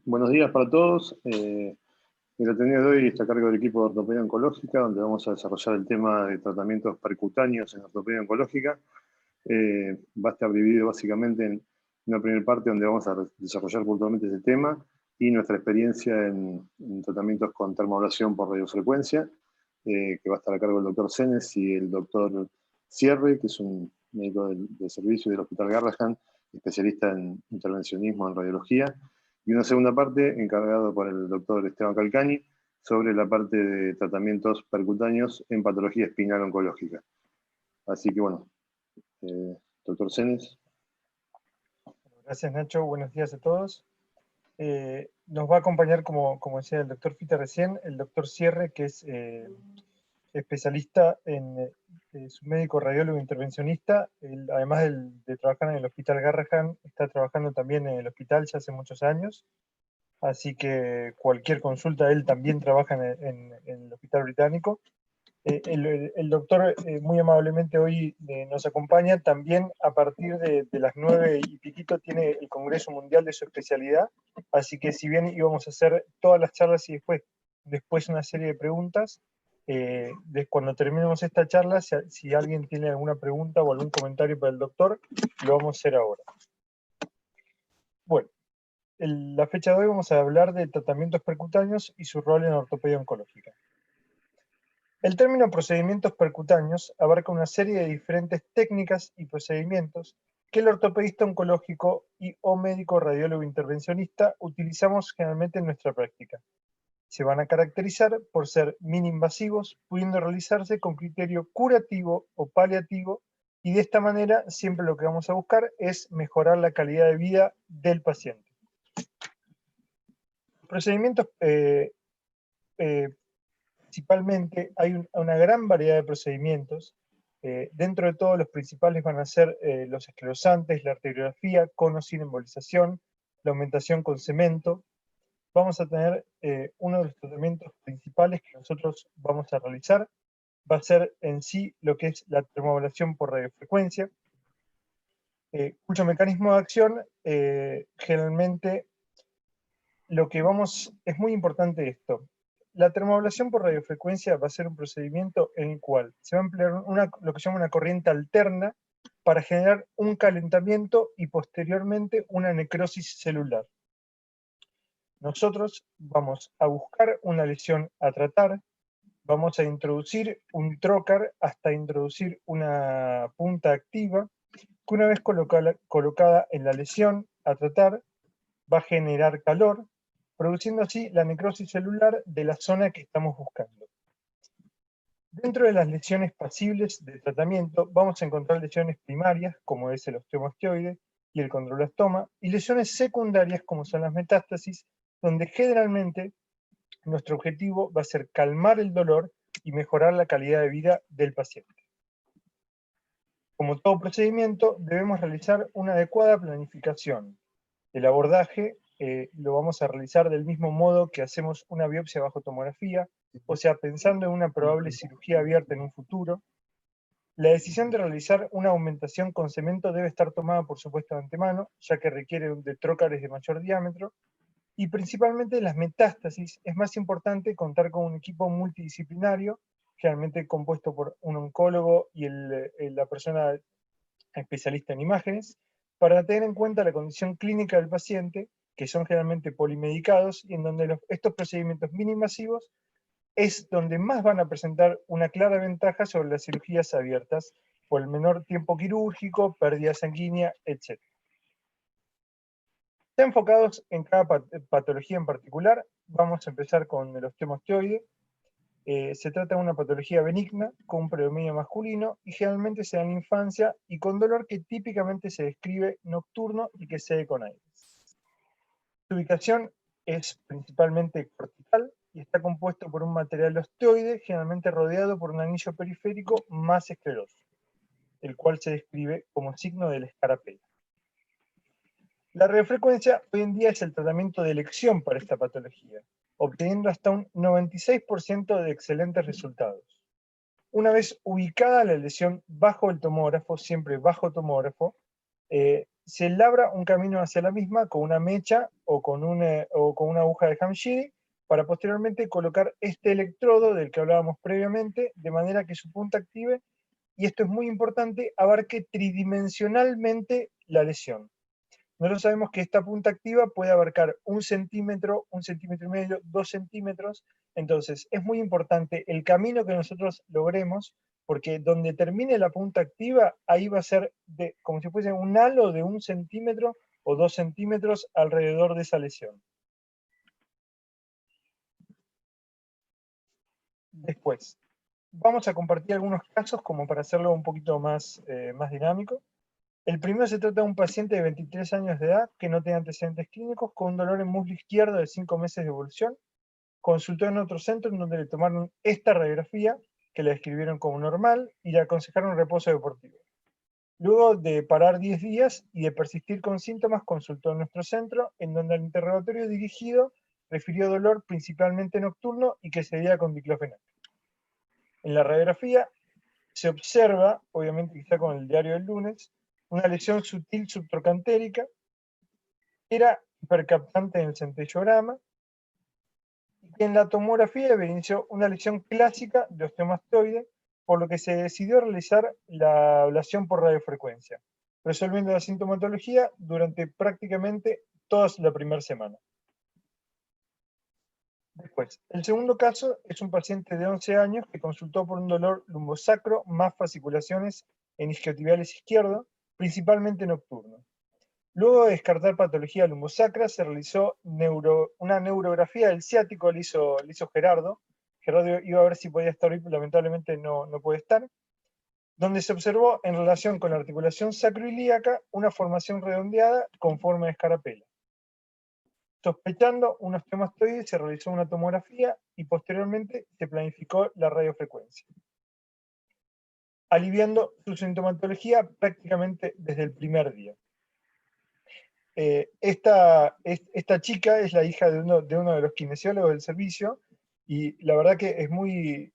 Buenos días para todos. El atendido de hoy está a cargo del equipo de ortopedia oncológica, donde vamos a desarrollar el tema de tratamientos percutáneos en ortopedia oncológica. Va a estar dividido básicamente en una primera parte donde vamos a desarrollar puntualmente ese tema y nuestra experiencia en tratamientos con termoablación por radiofrecuencia, que va a estar a cargo del doctor Senes y el doctor Sierre, que es un médico de servicio del Hospital Garrahan, especialista en intervencionismo en radiología. Y una segunda parte encargada por el doctor Esteban Calcani sobre la parte de tratamientos percutáneos en patología espinal oncológica. Así que bueno, doctor Senes. Gracias, Nacho. Buenos días a todos. Nos va a acompañar, como decía el doctor Fita recién, el doctor Sierre, que es especialista es un médico radiólogo intervencionista. Él, además de trabajar en el Hospital Garrahan, está trabajando también en el hospital ya hace muchos años. Así que cualquier consulta, él también trabaja en el Hospital Británico. El doctor muy amablemente hoy nos acompaña también a partir de las 9 y piquito tiene el Congreso Mundial de su especialidad, así que si bien íbamos a hacer todas las charlas y después una serie de preguntas, cuando terminemos esta charla, si alguien tiene alguna pregunta o algún comentario para el doctor, lo vamos a hacer ahora. Bueno, la fecha de hoy vamos a hablar de tratamientos percutáneos y su rol en ortopedia oncológica. El término procedimientos percutáneos abarca una serie de diferentes técnicas y procedimientos que el ortopedista oncológico o médico radiólogo intervencionista utilizamos generalmente en nuestra práctica. Se van a caracterizar por ser mini-invasivos, pudiendo realizarse con criterio curativo o paliativo, y de esta manera siempre lo que vamos a buscar es mejorar la calidad de vida del paciente. Procedimientos principalmente hay una gran variedad de procedimientos. Dentro de todos los principales van a ser los esclerosantes, la arteriografía con o sin embolización, la aumentación con cemento. Vamos a tener uno de los tratamientos principales que nosotros vamos a realizar, va a ser en sí lo que es la termoablación por radiofrecuencia, cuyo mecanismo de acción generalmente es muy importante esto. La termoablación por radiofrecuencia va a ser un procedimiento en el cual se va a emplear lo que se llama una corriente alterna para generar un calentamiento y posteriormente una necrosis celular. Nosotros vamos a buscar una lesión a tratar, vamos a introducir un trocar hasta introducir una punta activa, que una vez colocada en la lesión a tratar, va a generar calor, produciendo así la necrosis celular de la zona que estamos buscando. Dentro de las lesiones pasibles de tratamiento vamos a encontrar lesiones primarias, como es el osteomastoide y el condroblastoma, y lesiones secundarias, como son las metástasis, donde generalmente nuestro objetivo va a ser calmar el dolor y mejorar la calidad de vida del paciente. Como todo procedimiento, debemos realizar una adecuada planificación. El abordaje lo vamos a realizar del mismo modo que hacemos una biopsia bajo tomografía, o sea, pensando en una probable cirugía abierta en un futuro. La decisión de realizar una aumentación con cemento debe estar tomada, por supuesto, de antemano, ya que requiere de trócares de mayor diámetro, y principalmente en las metástasis es más importante contar con un equipo multidisciplinario, generalmente compuesto por un oncólogo y la persona especialista en imágenes, para tener en cuenta la condición clínica del paciente, que son generalmente polimedicados, y en donde estos procedimientos mini-invasivos es donde más van a presentar una clara ventaja sobre las cirugías abiertas, por el menor tiempo quirúrgico, pérdida sanguínea, etc. Ya enfocados en cada patología en particular, vamos a empezar con el osteomastoide. Se trata de una patología benigna con un predominio masculino y generalmente se da en la infancia y con dolor que típicamente se describe nocturno y que cede con aire. Su ubicación es principalmente cortical y está compuesto por un material osteoide generalmente rodeado por un anillo periférico más escleroso, el cual se describe como signo de la escarapela. La radiofrecuencia hoy en día es el tratamiento de elección para esta patología, obteniendo hasta un 96% de excelentes resultados. Una vez ubicada la lesión bajo el tomógrafo, siempre bajo tomógrafo, se labra un camino hacia la misma con una mecha o con una aguja de Hamshiri para posteriormente colocar este electrodo del que hablábamos previamente, de manera que su punta active, y esto es muy importante, abarque tridimensionalmente la lesión. Nosotros sabemos que esta punta activa puede abarcar 1 centímetro, 1,5 centímetros, 2 centímetros. Entonces, es muy importante el camino que nosotros logremos, porque donde termine la punta activa, ahí va a ser como si fuese un halo de 1 centímetro o 2 centímetros alrededor de esa lesión. Después, vamos a compartir algunos casos como para hacerlo un poquito más dinámico. El primero se trata de un paciente de 23 años de edad que no tiene antecedentes clínicos, con un dolor en muslo izquierdo de 5 meses de evolución. Consultó en otro centro en donde le tomaron esta radiografía, que la describieron como normal, y le aconsejaron reposo deportivo. Luego de parar 10 días y de persistir con síntomas, consultó en nuestro centro, en donde el interrogatorio dirigido refirió dolor principalmente nocturno y que se debía con diclofenac. En la radiografía se observa, obviamente quizá con el diario del lunes, una lesión sutil subtrocantérica, era hipercaptante en el centellograma, y que en la tomografía evidenció una lesión clásica de osteomastoide, por lo que se decidió realizar la ablación por radiofrecuencia, resolviendo la sintomatología durante prácticamente toda la primera semana. Después, el segundo caso es un paciente de 11 años que consultó por un dolor lumbosacro más fasciculaciones en isquiotibiales izquierdo, principalmente nocturno. Luego de descartar patología lumbosacra, se realizó una neurografía del ciático, le hizo Gerardo. Gerardo iba a ver si podía estar hoy, pero lamentablemente no puede estar, donde se observó en relación con la articulación sacroilíaca una formación redondeada con forma de escarapela. Sospechando un osteomastoide, se realizó una tomografía y posteriormente se planificó la radiofrecuencia, aliviando su sintomatología prácticamente desde el primer día. Esta chica es la hija de uno de los kinesiólogos del servicio, y la verdad que es muy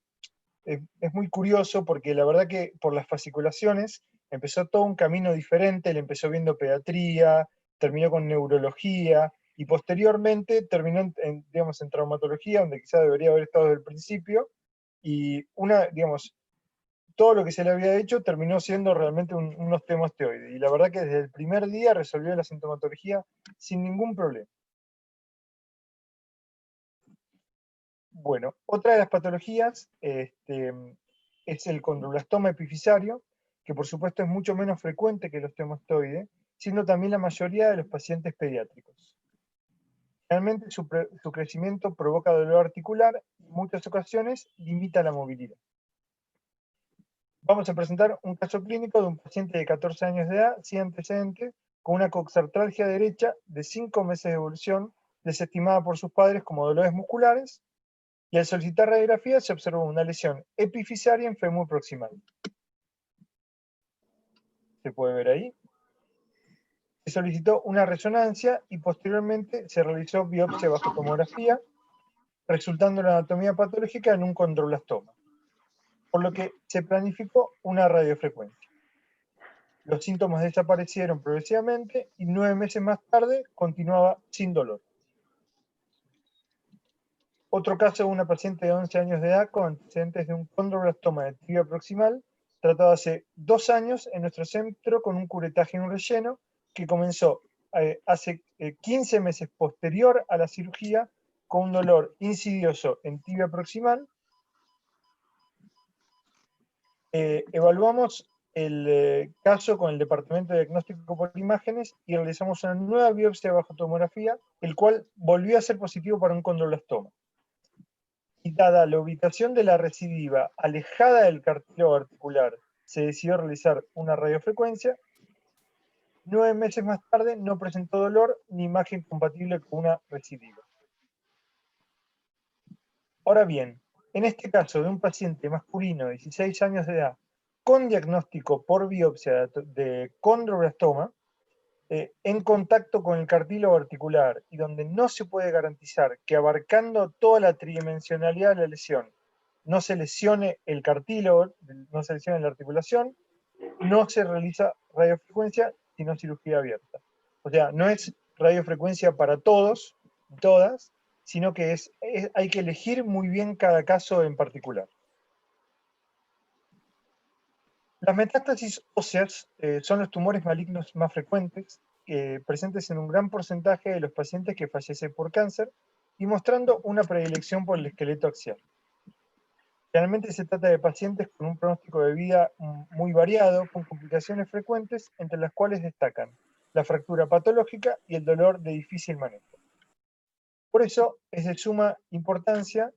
curioso, porque la verdad que por las fasciculaciones empezó todo un camino diferente. Él empezó viendo pediatría, terminó con neurología, y posteriormente terminó en traumatología, donde quizá debería haber estado desde el principio, y todo lo que se le había hecho terminó siendo realmente un osteomastoide. Y la verdad que desde el primer día resolvió la sintomatología sin ningún problema. Bueno, otra de las patologías es el condroblastoma epifisario, que por supuesto es mucho menos frecuente que el osteomastoide, siendo también la mayoría de los pacientes pediátricos. Realmente su crecimiento provoca dolor articular y en muchas ocasiones limita la movilidad. Vamos a presentar un caso clínico de un paciente de 14 años de edad, sin antecedentes, con una coxartralgia derecha de 5 meses de evolución, desestimada por sus padres como dolores musculares, y al solicitar radiografía se observó una lesión epifisaria en fémur proximal. Se puede ver ahí. Se solicitó una resonancia y posteriormente se realizó biopsia bajo tomografía, resultando en la anatomía patológica en un condroblastoma, por lo que se planificó una radiofrecuencia. Los síntomas desaparecieron progresivamente y 9 meses más tarde continuaba sin dolor. Otro caso de una paciente de 11 años de edad con antecedentes de un condroblastoma de tibia proximal, tratado hace 2 años en nuestro centro con un curetaje y un relleno, que comenzó hace 15 meses posterior a la cirugía con un dolor insidioso en tibia proximal. Evaluamos el caso con el departamento de diagnóstico por imágenes y realizamos una nueva biopsia bajo tomografía, el cual volvió a ser positivo para un condroblastoma. Y dada la ubicación de la recidiva alejada del cartílago articular, se decidió realizar una radiofrecuencia. 9 meses más tarde no presentó dolor ni imagen compatible con una recidiva. Ahora bien, en este caso de un paciente masculino de 16 años de edad con diagnóstico por biopsia de condroblastoma, en contacto con el cartílago articular, y donde no se puede garantizar que abarcando toda la tridimensionalidad de la lesión no se lesione el cartílago, no se lesione la articulación, no se realiza radiofrecuencia sino cirugía abierta. O sea, no es radiofrecuencia para todos y todas, sino que hay que elegir muy bien cada caso en particular. Las metástasis óseas son los tumores malignos más frecuentes, presentes en un gran porcentaje de los pacientes que fallecen por cáncer y mostrando una predilección por el esqueleto axial. Generalmente se trata de pacientes con un pronóstico de vida muy variado, con complicaciones frecuentes, entre las cuales destacan la fractura patológica y el dolor de difícil manejo. Por eso es de suma importancia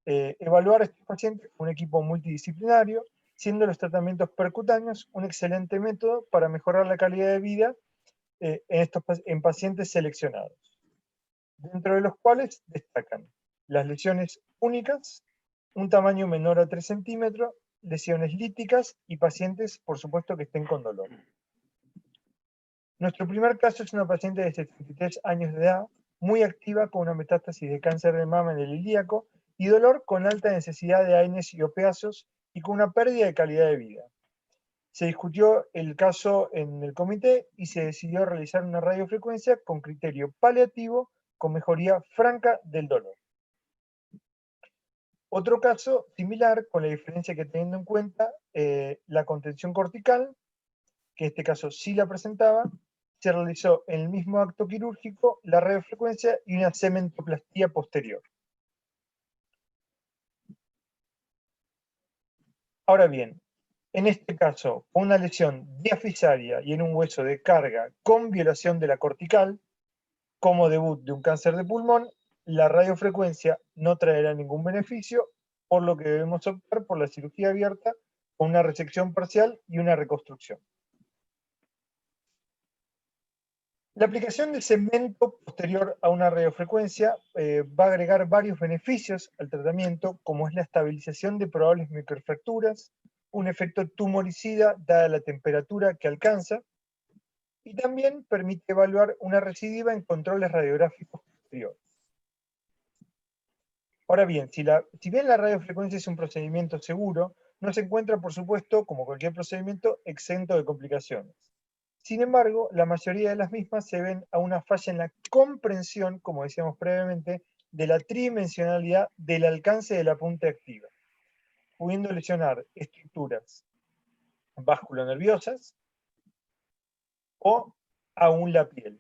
evaluar a estos pacientes con un equipo multidisciplinario, siendo los tratamientos percutáneos un excelente método para mejorar la calidad de vida en pacientes seleccionados, dentro de los cuales destacan las lesiones únicas, un tamaño menor a 3 centímetros, lesiones líticas y pacientes, por supuesto, que estén con dolor. Nuestro primer caso es una paciente de 73 años de edad, muy activa con una metástasis de cáncer de mama en el ilíaco y dolor con alta necesidad de AINES y opiáceos y con una pérdida de calidad de vida. Se discutió el caso en el comité y se decidió realizar una radiofrecuencia con criterio paliativo con mejoría franca del dolor. Otro caso similar, con la diferencia que teniendo en cuenta la contención cortical, que en este caso sí la presentaba, se realizó en el mismo acto quirúrgico la radiofrecuencia y una cementoplastía posterior. Ahora bien, en este caso, con una lesión diafisaria y en un hueso de carga con violación de la cortical, como debut de un cáncer de pulmón, la radiofrecuencia no traerá ningún beneficio, por lo que debemos optar por la cirugía abierta con una resección parcial y una reconstrucción. La aplicación de cemento posterior a una radiofrecuencia va a agregar varios beneficios al tratamiento, como es la estabilización de probables microfracturas, un efecto tumoricida dada la temperatura que alcanza, y también permite evaluar una recidiva en controles radiográficos posteriores. Ahora bien, si bien la radiofrecuencia es un procedimiento seguro, no se encuentra, por supuesto, como cualquier procedimiento, exento de complicaciones. Sin embargo, la mayoría de las mismas se ven a una falla en la comprensión, como decíamos previamente, de la tridimensionalidad del alcance de la punta activa, pudiendo lesionar estructuras vasculonerviosas o aún la piel.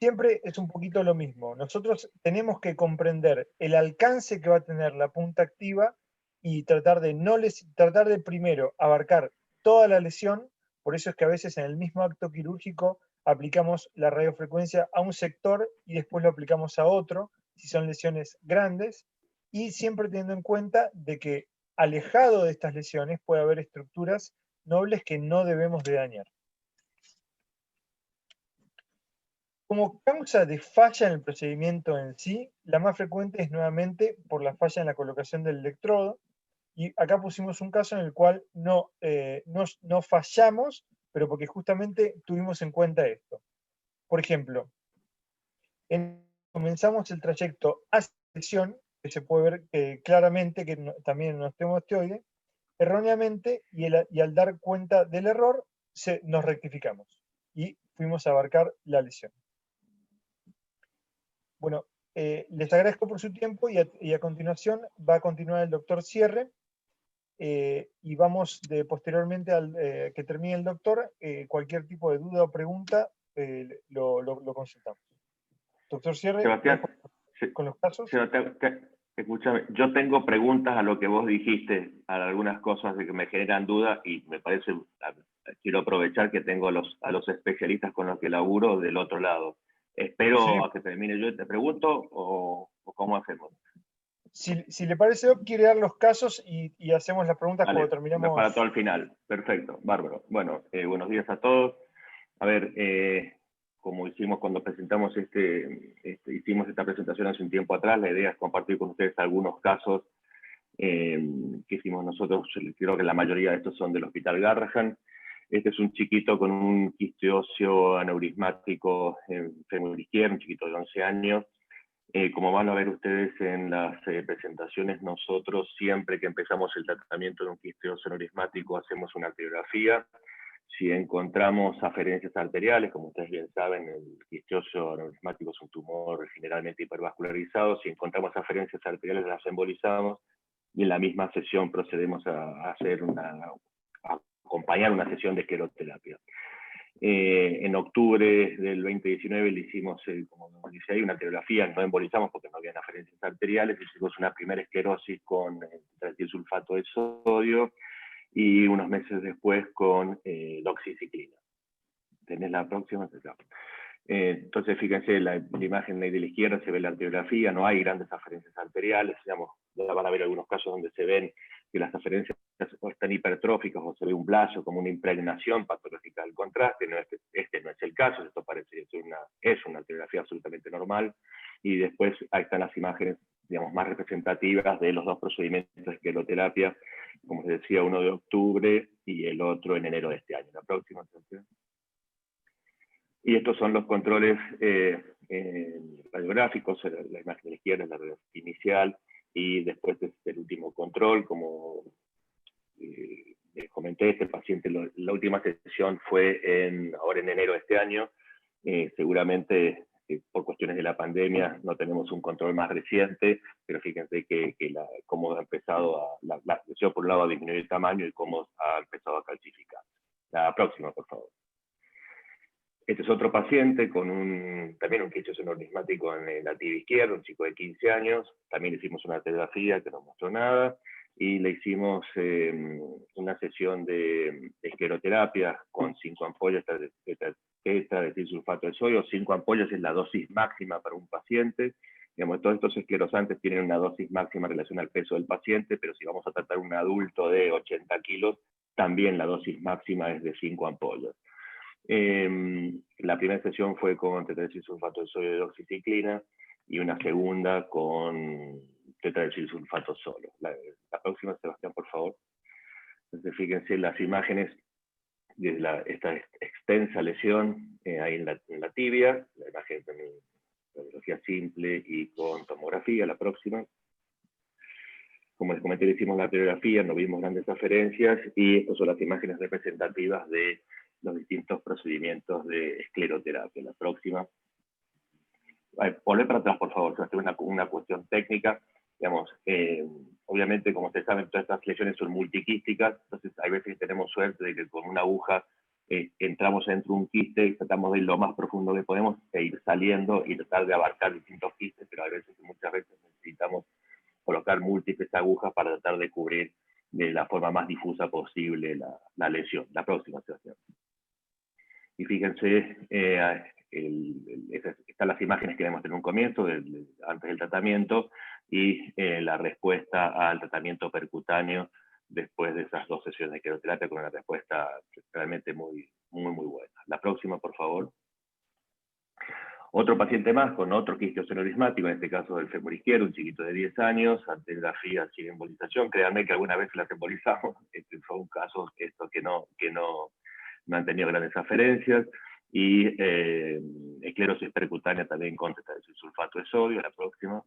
Siempre es un poquito lo mismo. Nosotros tenemos que comprender el alcance que va a tener la punta activa y tratar de primero abarcar toda la lesión. Por eso es que a veces en el mismo acto quirúrgico aplicamos la radiofrecuencia a un sector y después lo aplicamos a otro, si son lesiones grandes, y siempre teniendo en cuenta de que alejado de estas lesiones puede haber estructuras nobles que no debemos de dañar. Como causa de falla en el procedimiento en sí, la más frecuente es nuevamente por la falla en la colocación del electrodo, y acá pusimos un caso en el cual no fallamos, pero porque justamente tuvimos en cuenta esto. Por ejemplo, comenzamos el trayecto hacia la lesión, que se puede ver claramente que también en un osteomosteoide, erróneamente, y al dar cuenta del error, nos rectificamos y fuimos a abarcar la lesión. Bueno, les agradezco por su tiempo y a continuación va a continuar el doctor Cierre y vamos posteriormente que termine el doctor, cualquier tipo de duda o pregunta lo consultamos. Doctor Cierre, Sebastián, con los casos. Escúchame, yo tengo preguntas a lo que vos dijiste, a algunas cosas de que me generan dudas y me parece, quiero aprovechar que tengo a los especialistas con los que laburo del otro lado. Espero Sí. a que termine yo y te pregunto o ¿cómo hacemos? Si le parece, quiere dar los casos y hacemos las preguntas Vale, cuando terminamos. para todo el final. Perfecto, bárbaro. Bueno, buenos días a todos. A ver, como hicimos cuando presentamos hicimos esta presentación hace un tiempo atrás, la idea es compartir con ustedes algunos casos que hicimos nosotros. Creo que la mayoría de estos son del Hospital Garrahan. Este es un chiquito con un quiste óseo aneurismático fémur izquierdo, un chiquito de 11 años. Como van a ver ustedes en las presentaciones, nosotros siempre que empezamos el tratamiento de un quiste óseo aneurismático hacemos una arteriografía. Si encontramos aferencias arteriales, como ustedes bien saben, el quisquioso aneurismático es un tumor generalmente hipervascularizado. Si encontramos aferencias arteriales, las embolizamos y en la misma sesión procedemos a acompañar una sesión de escleroterapia. En octubre del 2019 le hicimos, como dice ahí, una arteriografía, no embolizamos porque no habían aferencias arteriales, hicimos una primera esclerosis con tetraetilsulfato de sodio, y unos meses después con doxiciclina. ¿Tenés la próxima? Entonces, fíjense, la imagen de la izquierda se ve la arteriografía, no hay grandes aferencias arteriales, digamos, van a haber algunos casos donde se ven que las aferencias o están hipertróficas o se ve un blaso como una impregnación patológica del contraste. No, este no es el caso, esto parece que es una arteriografía absolutamente normal, y después ahí están las imágenes, digamos, más representativas de los dos procedimientos de escleroterapia, como les decía, uno de octubre y el otro en enero de este año. La próxima, atención. Y estos son los controles radiográficos. La imagen de la izquierda es la radiografía inicial, y después es el último control. Como les comenté, este paciente, la última sesión fue ahora en enero de este año. Seguramente por cuestiones de la pandemia no tenemos un control más reciente, pero fíjense cómo ha empezado la lesión por un lado a disminuir el tamaño y cómo ha empezado a calcificar. La próxima, por favor. Este es otro paciente con también un quisquioso aneurismático en la tibia izquierda, un chico de 15 años. También le hicimos una arteriografía que no mostró nada, y le hicimos una sesión de escleroterapia con 5 ampollas de tetraetilsulfato de sodio. 5 ampollas es la dosis máxima para un paciente. Digamos, todos estos esclerosantes tienen una dosis máxima en relación al peso del paciente, pero si vamos a tratar un adulto de 80 kilos, también la dosis máxima es de 5 ampollas. La primera sesión fue con tetraetilsulfato de sodio y doxiciclina, y una segunda con tetraetilsulfato solo. La próxima, Sebastián, por favor. Entonces, fíjense las imágenes de esta extensa lesión ahí en la tibia, la imagen también radiología simple y con tomografía. La próxima. Como les comenté, hicimos la arteriografía, no vimos grandes aferencias, y estas son las imágenes representativas de los distintos procedimientos de escleroterapia. La próxima. Volver para atrás, por favor, es una cuestión técnica. Digamos, obviamente, como ustedes saben, todas estas lesiones son multiquísticas, entonces hay veces que tenemos suerte de que con una aguja entramos dentro de un quiste y tratamos de ir lo más profundo que podemos e ir saliendo y tratar de abarcar distintos quistes, pero hay veces que muchas veces necesitamos colocar múltiples agujas para tratar de cubrir de la forma más difusa posible la lesión. La próxima, Sebastián. Y fíjense, están las imágenes que vemos en un comienzo, antes del tratamiento, y la respuesta al tratamiento percutáneo después de esas 2 sesiones de escleroterapia, con una respuesta realmente muy buena. La próxima, por favor. Otro paciente más con otro quisquioso aneurismático, en este caso del fémur izquierdo, un chiquito de 10 años, arteriografía sin embolización. Créanme que alguna vez las embolizamos, son casos que no han tenido grandes aferencias, y esclerosis percutánea también con tetraetilsulfato de sodio. La próxima.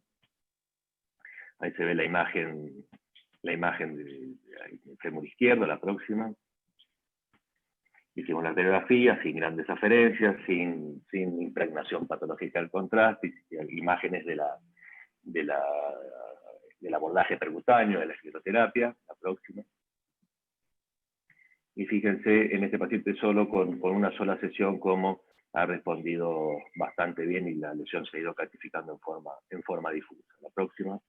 Ahí se ve la imagen del fémur izquierdo. La próxima. Hicimos la arteriografía sin grandes aferencias, sin impregnación patológica del contraste, y imágenes del abordaje percutáneo, de la escleroterapia. La próxima. Y fíjense en este paciente solo con una sola sesión cómo ha respondido bastante bien, y la lesión se ha ido calcificando en forma difusa. La próxima.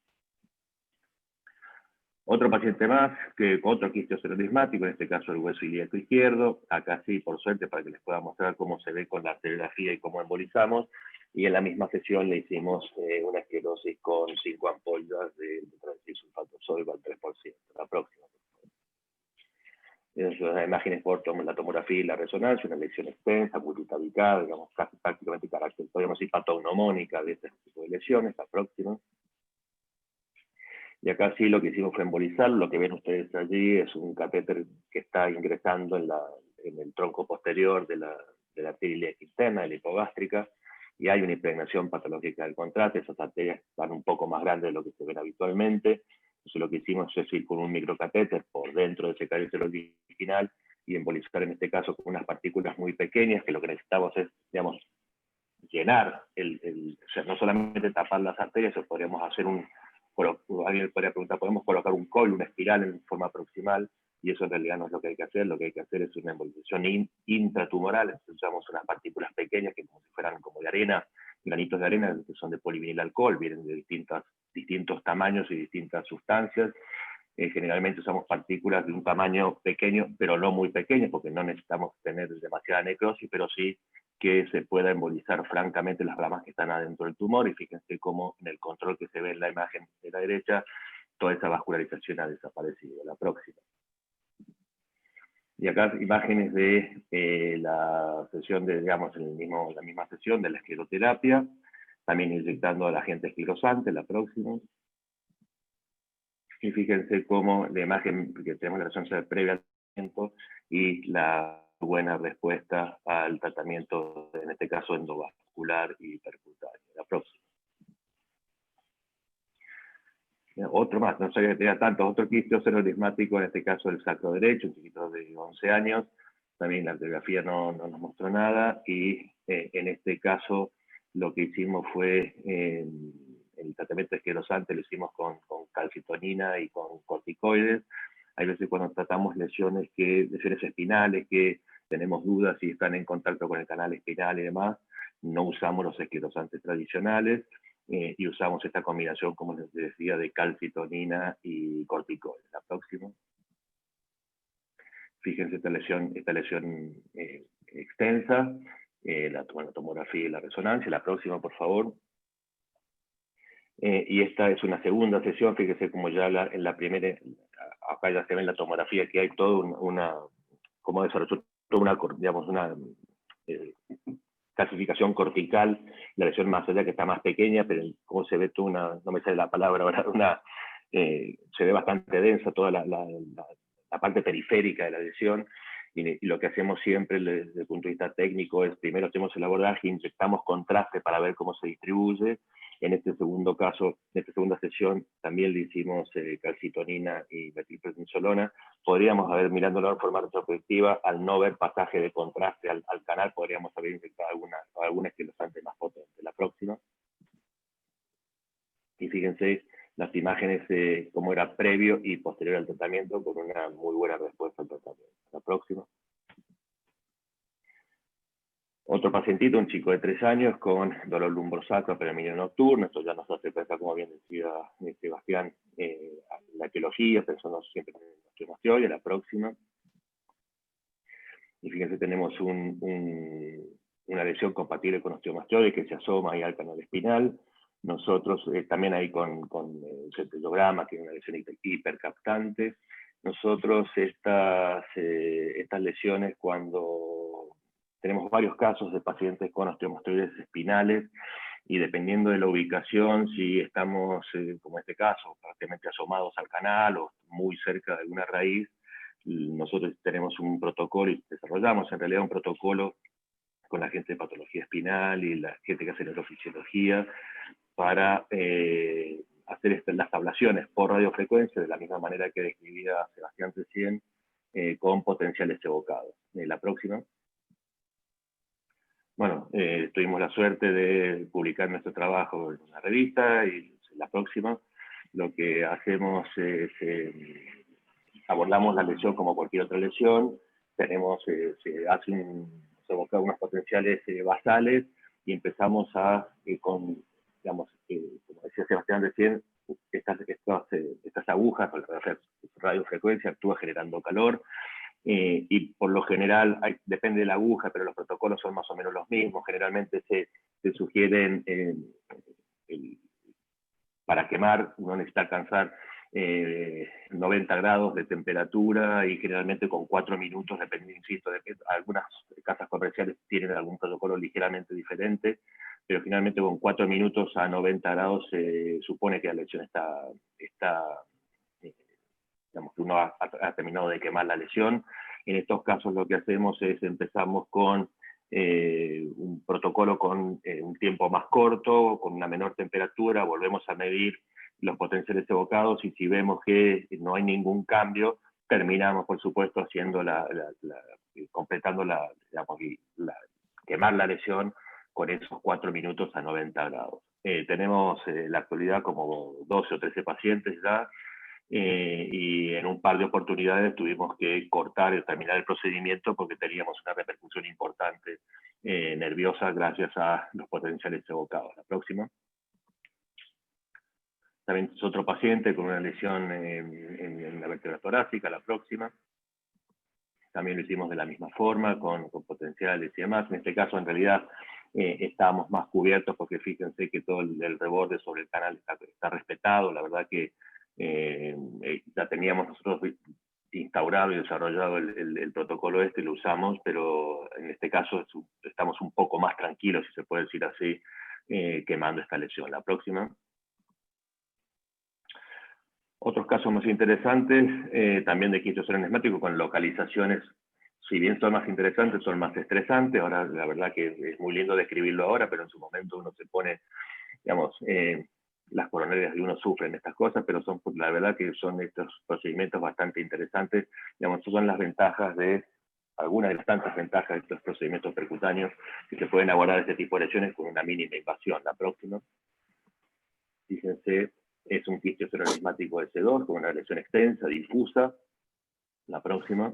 Otro paciente más, con otro quisquioso aneurismático, en este caso el hueso ilíaco izquierdo. Acá sí, por suerte, para que les pueda mostrar cómo se ve con la arteriografía y cómo embolizamos. Y en la misma sesión le hicimos una esclerosis con 5 ampollas de tetraetilsulfato de sodio al 3%. La próxima. Las imágenes por la tomografía y la resonancia, una lesión extensa, multitabicada, digamos, prácticamente carácter, podríamos decir, patognomónica de este tipo de lesiones. La próxima. Y acá sí lo que hicimos fue embolizar. Lo que ven ustedes allí es un catéter que está ingresando en el tronco posterior de la arteria ilíaca interna, de la hipogástrica, y hay una impregnación patológica del contraste. Esas arterias están un poco más grandes de lo que se ven habitualmente. Entonces lo que hicimos es ir con un microcatéter por dentro de ese catéter original y embolizar en este caso con unas partículas muy pequeñas, que lo que necesitamos es, digamos, llenar, o sea, no solamente tapar las arterias, o podríamos hacer alguien podría preguntar, ¿podemos colocar un coil, una espiral en forma proximal? Y eso en realidad no es lo que hay que hacer. Lo que hay que hacer es una embolización intratumoral. Entonces usamos unas partículas pequeñas que como si fueran como de arena, granitos de arena, que son de polivinilalcohol, vienen de distintos tamaños y distintas sustancias. Generalmente usamos partículas de un tamaño pequeño, pero no muy pequeño, porque no necesitamos tener demasiada necrosis, pero sí que se pueda embolizar francamente las ramas que están adentro del tumor, y fíjense cómo en el control que se ve en la imagen de la derecha, toda esa vascularización ha desaparecido. La próxima. Y acá imágenes de la sesión de, digamos, la misma sesión de la escleroterapia, también inyectando al agente esclerosante. La próxima. Y fíjense cómo la imagen, que tenemos la resonancia previa al tratamiento y la buena respuesta al tratamiento, en este caso endovascular y percutáneo. La próxima. Otro más, no sabía que tenía tantos, otro quiste osteolismático, en este caso el sacro derecho, un chiquito de 11 años, también la radiografía no nos mostró nada, y en este caso lo que hicimos fue, el tratamiento esclerosante lo hicimos con calcitonina y con corticoides. Hay veces cuando tratamos lesiones espinales que tenemos dudas si están en contacto con el canal espinal y demás, no usamos los esclerosantes tradicionales, y usamos esta combinación, como les decía, de calcitonina y corticoides. La próxima. Fíjense esta lesión extensa, la tomografía y la resonancia. La próxima, por favor. Y esta es una segunda sesión. Fíjense como ya en la primera, acá ya se ve en la tomografía que hay toda como desarrolló toda una clasificación cortical, la lesión más allá que está más pequeña, pero como se ve toda no me sale la palabra ahora, se ve bastante densa toda la parte periférica de la lesión, y lo que hacemos siempre desde el punto de vista técnico es, primero hacemos el abordaje, inyectamos contraste para ver cómo se distribuye. En este segundo caso, en esta segunda sesión, también le hicimos calcitonina y metilprednisolona. Podríamos haber, mirándolo de forma retrospectiva, al no ver pasaje de contraste al canal, podríamos haber inyectado alguna esclerosante más potente. La próxima. Y fíjense las imágenes de cómo era previo y posterior al tratamiento, con una muy buena respuesta al tratamiento. La próxima. Otro pacientito, un chico de 3 años, con dolor lumbrosacro predominio nocturno. Esto ya nos hace pensar, como bien decía Sebastián, la etiología, pensando siempre en la osteomastoidea. La próxima. Y fíjense, tenemos una lesión compatible con osteomastoidea que se asoma ahí al canal espinal. Nosotros, también ahí con el centellograma, que es una lesión hipercaptante. Nosotros estas lesiones, cuando tenemos varios casos de pacientes con osteomastoides espinales, y dependiendo de la ubicación, si estamos, como en este caso, prácticamente asomados al canal o muy cerca de alguna raíz, nosotros tenemos un protocolo y desarrollamos en realidad un protocolo con la gente de patología espinal y la gente que hace neurofisiología para hacer las ablaciones por radiofrecuencia, de la misma manera que describía Sebastián recién, con potenciales evocados. La próxima. Bueno, tuvimos la suerte de publicar nuestro trabajo en una revista, y la próxima lo que hacemos es, abordamos la lesión como cualquier otra lesión, se evocan unos potenciales basales, y empezamos con, digamos, como decía Sebastián recién, estas agujas con la radiofrecuencia actúa generando calor, y por lo general, depende de la aguja, pero los protocolos son más o menos los mismos. Generalmente se sugieren, para quemar, uno necesita alcanzar 90 grados de temperatura, y generalmente con 4 minutos, dependiendo, insisto, algunas casas comerciales tienen algún protocolo ligeramente diferente, pero finalmente con 4 minutos a 90 grados se supone que la lesión está digamos que uno ha terminado de quemar la lesión. En estos casos lo que hacemos es, empezamos con un protocolo con un tiempo más corto, con una menor temperatura, volvemos a medir los potenciales evocados, y si vemos que no hay ningún cambio, terminamos, por supuesto, haciendo completando quemar la lesión con esos 4 minutos a 90 grados. Tenemos en la actualidad como 12 o 13 pacientes ya, y en un par de oportunidades tuvimos que cortar y terminar el procedimiento porque teníamos una repercusión importante nerviosa gracias a los potenciales evocados. La próxima. También es otro paciente con una lesión en la vértebra torácica. La próxima. También lo hicimos de la misma forma, con potenciales y demás. En este caso, en realidad, estábamos más cubiertos porque fíjense que todo el reborde sobre el canal está respetado. La verdad que ya teníamos nosotros instaurado y desarrollado el protocolo y lo usamos, pero en este caso estamos un poco más tranquilos, si se puede decir así, quemando esta lesión. La próxima. Otros casos más interesantes, también de quistos enigmáticos con localizaciones, si bien son más interesantes, son más estresantes. Ahora, la verdad que es muy lindo describirlo ahora, pero en su momento uno se pone, digamos, las coronarias de uno sufren estas cosas, pero son, la verdad que son estos procedimientos bastante interesantes. Digamos, son las ventajas algunas de las tantas ventajas de estos procedimientos percutáneos que se pueden abordar este tipo de lesiones con una mínima invasión. La próxima. Fíjense. Es un quiste enigmático de C2 con una lesión extensa, difusa. La próxima.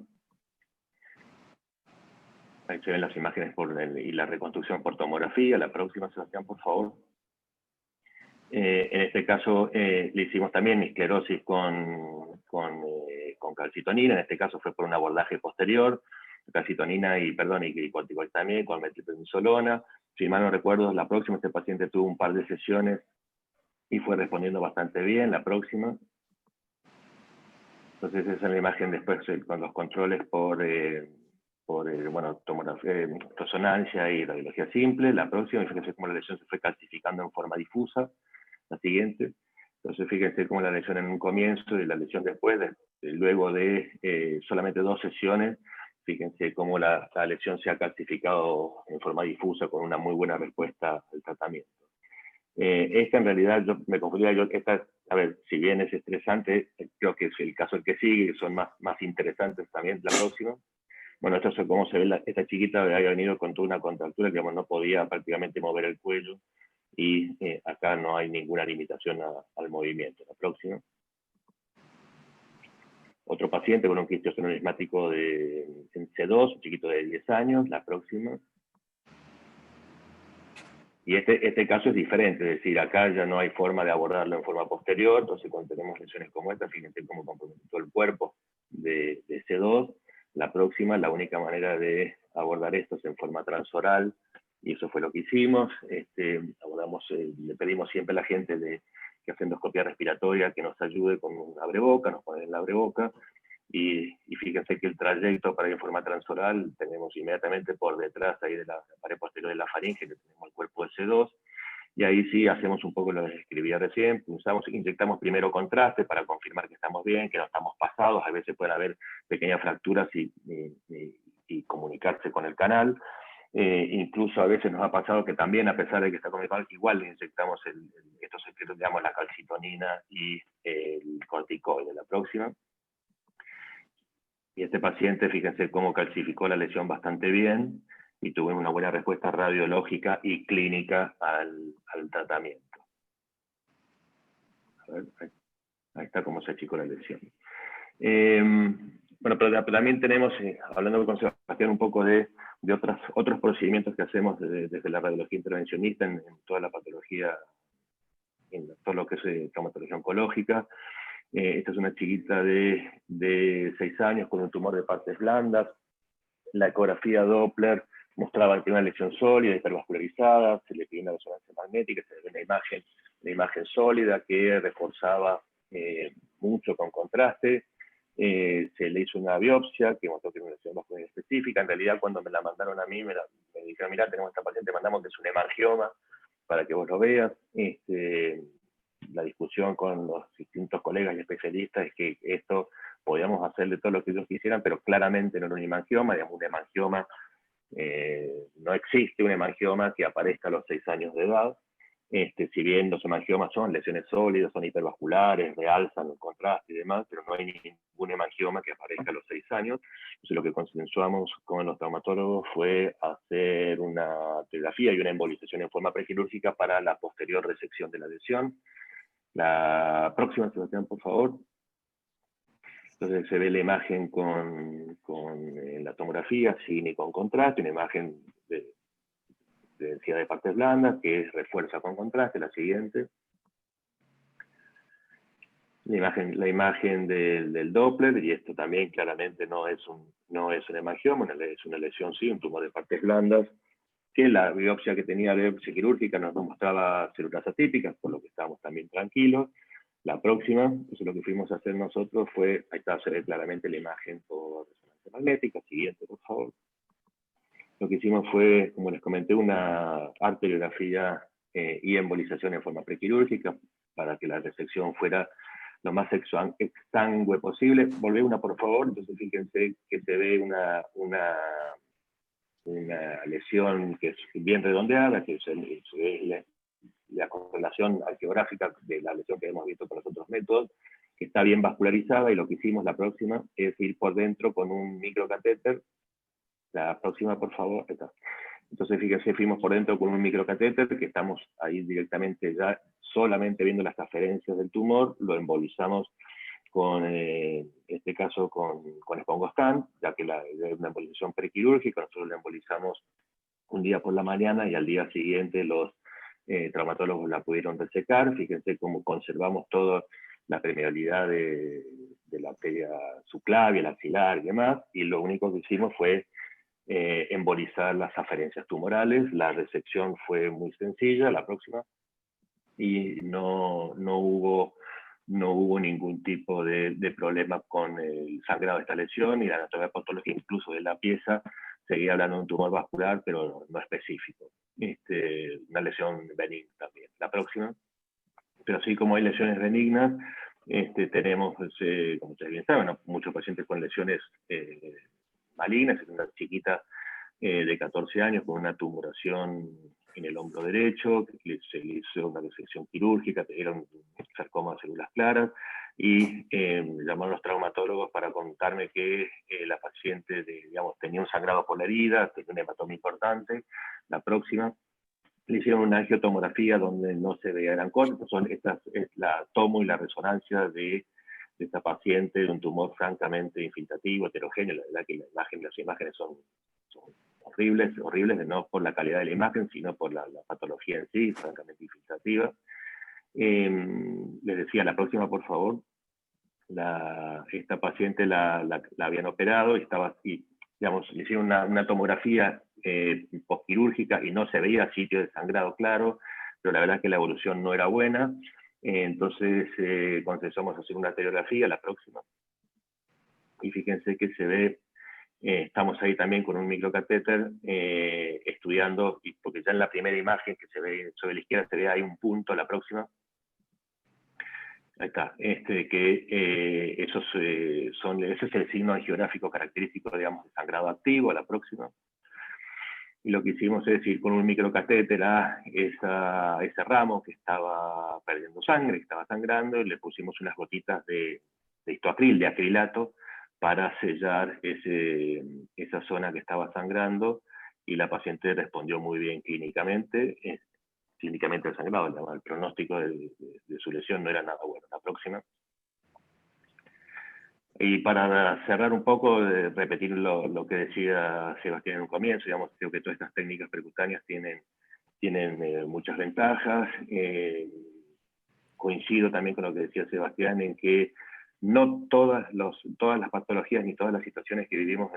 Ahí se ven las imágenes y la reconstrucción por tomografía. La próxima, Sebastián, por favor. En este caso le hicimos también esclerosis con calcitonina. En este caso fue por un abordaje posterior. Calcitonina y corticosteroide con metilprednisolona. Si mal no recuerdo, la próxima, este paciente tuvo un par de sesiones y fue respondiendo bastante bien. La próxima. Entonces esa es la imagen después con los controles por tomografía, resonancia y radiología simple. La próxima, fíjense cómo la lesión se fue calcificando en forma difusa. La siguiente. Entonces fíjense cómo la lesión en un comienzo y la lesión después, luego de solamente 2 sesiones, fíjense cómo la lesión se ha calcificado en forma difusa con una muy buena respuesta al tratamiento. Esta en realidad, yo me confundía, a ver, si bien es estresante, creo que es el caso el que sigue, que son más interesantes también. La próxima. Bueno, esto es como se ve, esta chiquita había venido con toda una contractura, digamos, no podía prácticamente mover el cuello, y acá no hay ninguna limitación al movimiento. La próxima. Otro paciente con un quiste enigmático en C2, un chiquito de 10 años. La próxima. Y este caso es diferente, es decir, acá ya no hay forma de abordarlo en forma posterior. Entonces cuando tenemos lesiones como esta, fíjense cómo comprometió el cuerpo de C2. La próxima, la única manera de abordar esto es en forma transoral, y eso fue lo que hicimos. Le pedimos siempre a la gente que hace endoscopia respiratoria que nos ayude con un abreboca, nos ponen el abreboca, y fíjense que el trayecto para ir en forma transoral tenemos inmediatamente por detrás ahí de la pared posterior de la faringe, que tenemos el cuerpo de C2, y ahí sí hacemos un poco lo que describía recién, inyectamos primero contraste para confirmar que estamos bien, que no estamos pasados. A veces pueden haber pequeñas fracturas y comunicarse con el canal. Incluso a veces nos ha pasado que también, a pesar de que está comunicado, igual le inyectamos estos secretos, digamos, la calcitonina y el corticoide. La próxima. Y este paciente, fíjense cómo calcificó la lesión bastante bien y tuvo una buena respuesta radiológica y clínica al tratamiento. A ver, ahí está cómo se achicó la lesión. Bueno, pero también tenemos, hablando con Sebastián un poco de otros procedimientos que hacemos desde la radiología intervencionista en toda la patología, en todo lo que es traumatología oncológica. Esta es una chiquita de 6 años con un tumor de partes blandas. La ecografía Doppler mostraba que una lesión sólida, hipervascularizada, se le pidió una resonancia magnética, se le ve una imagen sólida que reforzaba mucho con contraste. Se le hizo una biopsia que mostró que era una lesión más específica. En realidad, cuando me la mandaron a mí, me dijeron, mirá, tenemos esta paciente, mandamos que es un hemangioma, para que vos lo veas. La discusión con los distintos colegas y especialistas es que esto podíamos hacerle todo lo que ellos quisieran, pero claramente no era un hemangioma. Digamos, un hemangioma, no existe un hemangioma que aparezca a los 6 años de edad. Si bien los hemangiomas son lesiones sólidas, son hipervasculares, realzan el contraste y demás, pero no hay ningún hemangioma que aparezca a los 6 años. Entonces lo que consensuamos con los traumatólogos fue hacer una arteriografía y una embolización en forma prequirúrgica para la posterior resección de la lesión. La próxima, Sebastián, por favor. Entonces se ve la imagen con la tomografía, sin y con contraste, una imagen de densidad de partes blandas, que refuerza con contraste. La siguiente. La imagen del Doppler, y esto también claramente no es un hemangioma, es una lesión, sí, un tumor de partes blandas, que la biopsia que tenía, la biopsia quirúrgica, nos mostraba células atípicas, por lo que estábamos también tranquilos. La próxima, entonces lo que fuimos a hacer nosotros fue, ahí está, se ve claramente la imagen por resonancia magnética. Siguiente, por favor. Lo que hicimos fue, como les comenté, una arteriografía y embolización en forma prequirúrgica para que la resección fuera lo más exangüe posible. Volvé una, por favor. Entonces fíjense que se ve una lesión que es bien redondeada, que es la correlación geográfica de la lesión que hemos visto con los otros métodos, que está bien vascularizada, y lo que hicimos la próxima es ir por dentro con un microcatéter. La próxima, por favor. Esta. Entonces, fíjense, fuimos por dentro con un microcatéter, que estamos ahí directamente ya solamente viendo las transferencias del tumor, lo embolizamos con, en este caso, con Spongoscan, ya que es una embolización prequirúrgica. Nosotros la embolizamos un día por la mañana y al día siguiente los traumatólogos la pudieron resecar. Fíjense cómo conservamos toda la permeabilidad de la arteria subclavia, la axilar y demás, y lo único que hicimos fue embolizar las aferencias tumorales. La resección fue muy sencilla, la próxima, y no hubo ningún tipo de problema con el sangrado de esta lesión, y la anatomía patológica incluso de la pieza seguía hablando de un tumor vascular, pero no específico. Una lesión benigna también. La próxima. Pero sí, como hay lesiones benignas, tenemos, como ustedes bien saben, muchos pacientes con lesiones malignas. Es una chiquita de 14 años con una tumoración en el hombro derecho, que se le hizo una resección quirúrgica, era un sarcoma de células claras, y llamaron a los traumatólogos para contarme que la paciente tenía un sangrado por la herida, tenía un hematoma importante. La próxima. Le hicieron una angiotomografía donde no se veía gran cosa. Es la tomo y la resonancia de esta paciente, de un tumor francamente infiltrativo, heterogéneo. La verdad que las imágenes son horribles, no por la calidad de la imagen, sino por la patología en sí, francamente infiltrativa. Les decía, la próxima, por favor. Esta paciente la habían operado y le hicieron una tomografía postquirúrgica y no se veía sitio de sangrado claro, pero la verdad es que la evolución no era buena. Entonces comenzamos a hacer una arteriografía, la próxima. Y fíjense que se ve, estamos ahí también con un microcatéter estudiando, porque ya en la primera imagen que se ve sobre la izquierda se ve ahí un punto. La próxima. Ahí está, ese es el signo angiográfico característico, digamos, de sangrado activo. La próxima. Y lo que hicimos es ir con un microcatéter a ese ramo que estaba perdiendo sangre, que estaba sangrando, y le pusimos unas gotitas de histoacril, de acrilato, para sellar esa zona que estaba sangrando, y la paciente respondió muy bien clínicamente. Clínicamente el sangrado, el pronóstico de su lesión no era nada bueno. La próxima. Y para cerrar un poco, repetir lo que decía Sebastián en un comienzo, creo que todas estas técnicas percutáneas tienen muchas ventajas. Coincido también con lo que decía Sebastián en que no todas las patologías ni todas las situaciones que vivimos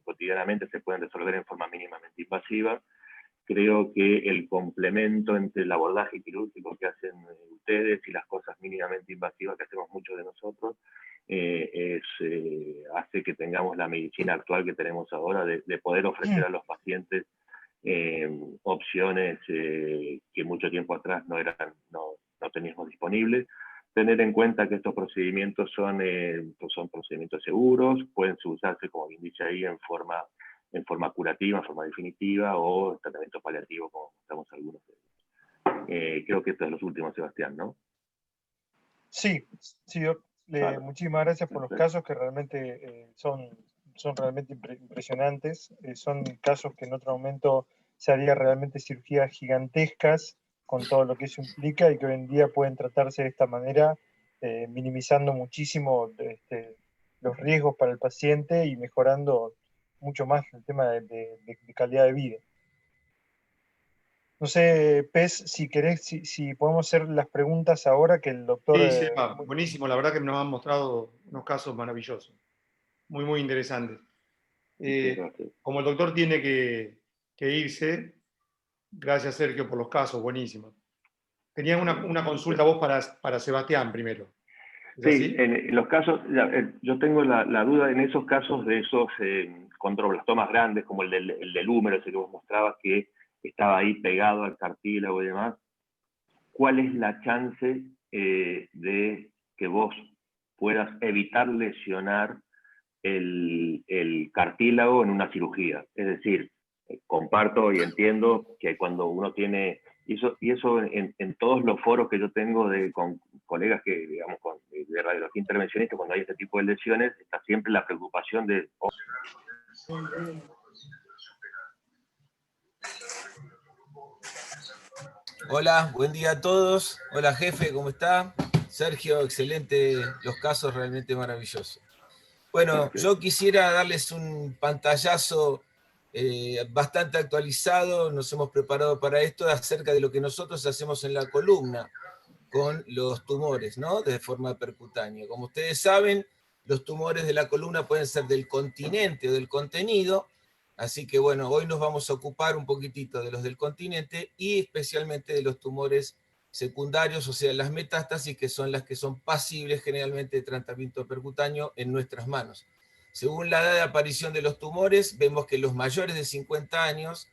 cotidianamente se pueden resolver en forma mínimamente invasiva. Creo que el complemento entre el abordaje quirúrgico que hacen ustedes y las cosas mínimamente invasivas que hacemos muchos de nosotros hace que tengamos la medicina actual que tenemos ahora, de poder ofrecer a los pacientes opciones que mucho tiempo atrás no teníamos disponibles. Tener en cuenta que estos procedimientos son procedimientos seguros, pueden usarse, como bien dice ahí, en forma curativa, en forma definitiva, o tratamiento paliativo, como mostramos algunos de ellos. creo que esto es los últimos, Sebastián, ¿no? Sí, sí, Claro. muchísimas gracias por los Perfecto. casos que realmente son realmente impresionantes. Son casos que en otro momento se haría realmente cirugías gigantescas con todo lo que eso implica y que hoy en día pueden tratarse de esta manera, minimizando muchísimo los riesgos para el paciente y mejorando mucho más el tema de calidad de vida. No sé, Pez, si querés, si podemos hacer las preguntas ahora que el doctor... Sí, Seba, buenísimo. La verdad que nos han mostrado unos casos maravillosos. Muy, muy interesantes. Sí, gracias. Como el doctor tiene que irse, gracias Sergio por los casos, buenísimos. Tenía una consulta vos para Sebastián primero. ¿Es Sí, así? en los casos, yo tengo la duda en esos casos de esos condroblastomas grandes, como el del húmero, ese que vos mostrabas, que estaba ahí pegado al cartílago y demás. ¿Cuál es la chance de que vos puedas evitar lesionar el cartílago en una cirugía? Es decir, comparto y entiendo que cuando uno tiene, y eso en todos los foros que yo tengo con colegas que, digamos, de radiología intervencionista, cuando hay este tipo de lesiones, está siempre la preocupación de... Hola, buen día a todos. Hola jefe, ¿cómo está? Sergio, excelente, los casos realmente maravillosos. Bueno, Gracias. yo quisiera darles un pantallazo bastante actualizado, nos hemos preparado para esto, acerca de lo que nosotros hacemos en la columna con los tumores, ¿no? De forma percutánea. Como ustedes saben, los tumores de la columna pueden ser del continente o del contenido, así que bueno, hoy nos vamos a ocupar un poquitito de los del continente y especialmente de los tumores secundarios, o sea, las metástasis, que son las que son pasibles generalmente de tratamiento percutáneo en nuestras manos. Según la edad de aparición de los tumores, vemos que los mayores de 50 años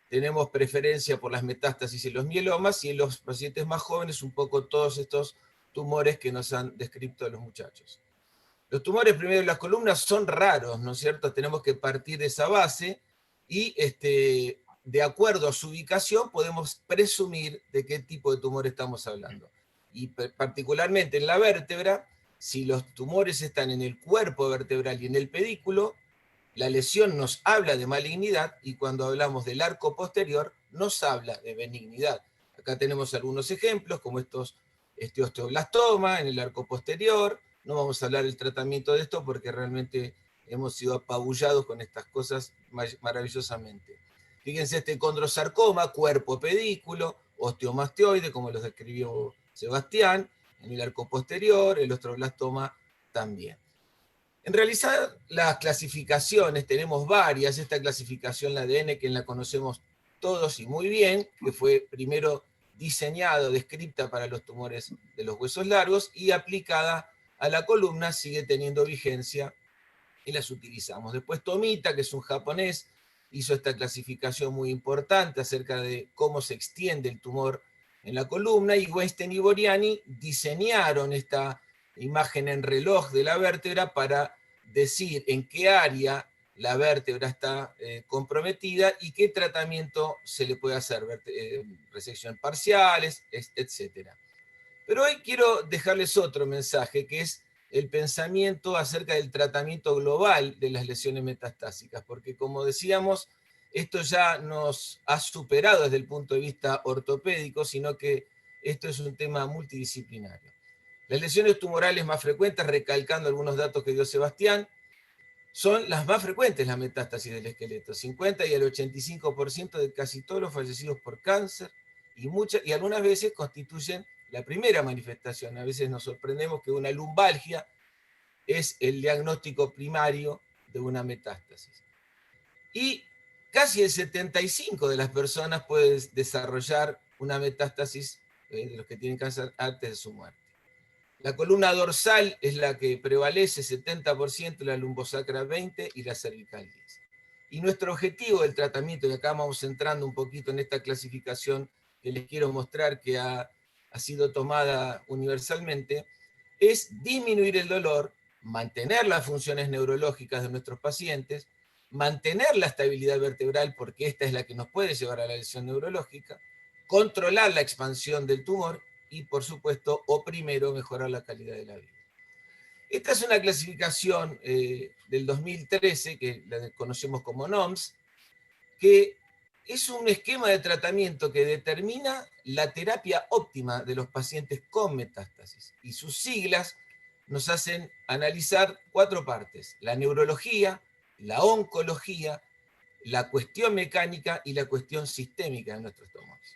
tenemos preferencia por las metástasis y los mielomas, y en los pacientes más jóvenes un poco todos estos tumores que nos han descrito los muchachos. Los tumores primero de las columnas son raros, ¿no es cierto? Tenemos que partir de esa base y de acuerdo a su ubicación podemos presumir de qué tipo de tumor estamos hablando. Y particularmente en la vértebra, si los tumores están en el cuerpo vertebral y en el pedículo, la lesión nos habla de malignidad, y cuando hablamos del arco posterior nos habla de benignidad. Acá tenemos algunos ejemplos, como este osteoblastoma en el arco posterior. No vamos a hablar del tratamiento de esto porque realmente hemos sido apabullados con estas cosas maravillosamente. Fíjense este condrosarcoma, cuerpo pedículo, osteomastoide, como los describió Sebastián, en el arco posterior, el osteoblastoma también. En realizar las clasificaciones, tenemos varias. Esta clasificación, la ADN, que la conocemos todos y muy bien, que fue primero diseñada, descrita para los tumores de los huesos largos y aplicada a la columna, sigue teniendo vigencia y las utilizamos. Después Tomita, que es un japonés, hizo esta clasificación muy importante acerca de cómo se extiende el tumor en la columna, y Weinstein y Boriani diseñaron esta imagen en reloj de la vértebra para decir en qué área la vértebra está comprometida y qué tratamiento se le puede hacer, resección parciales, etc. Pero hoy quiero dejarles otro mensaje, que es el pensamiento acerca del tratamiento global de las lesiones metastásicas, porque como decíamos, esto ya nos ha superado desde el punto de vista ortopédico, sino que esto es un tema multidisciplinario. Las lesiones tumorales más frecuentes, recalcando algunos datos que dio Sebastián, son las más frecuentes, las metástasis del esqueleto, 50 y el 85% de casi todos los fallecidos por cáncer, y algunas veces constituyen la primera manifestación. A veces nos sorprendemos que una lumbalgia es el diagnóstico primario de una metástasis. Y casi el 75% de las personas pueden desarrollar una metástasis, de los que tienen cáncer, antes de su muerte. La columna dorsal es la que prevalece, 70%, la lumbosacra 20% y la cervical 10%. Y nuestro objetivo del tratamiento, y acá vamos entrando un poquito en esta clasificación que les quiero mostrar, que ha sido tomada universalmente, es disminuir el dolor, mantener las funciones neurológicas de nuestros pacientes, mantener la estabilidad vertebral, porque esta es la que nos puede llevar a la lesión neurológica, controlar la expansión del tumor y, por supuesto, o primero, mejorar la calidad de la vida. Esta es una clasificación del 2013, que la conocemos como NOMS, que es un esquema de tratamiento que determina la terapia óptima de los pacientes con metástasis. Y sus siglas nos hacen analizar 4 partes: la neurología, la oncología, la cuestión mecánica y la cuestión sistémica de nuestros tumores.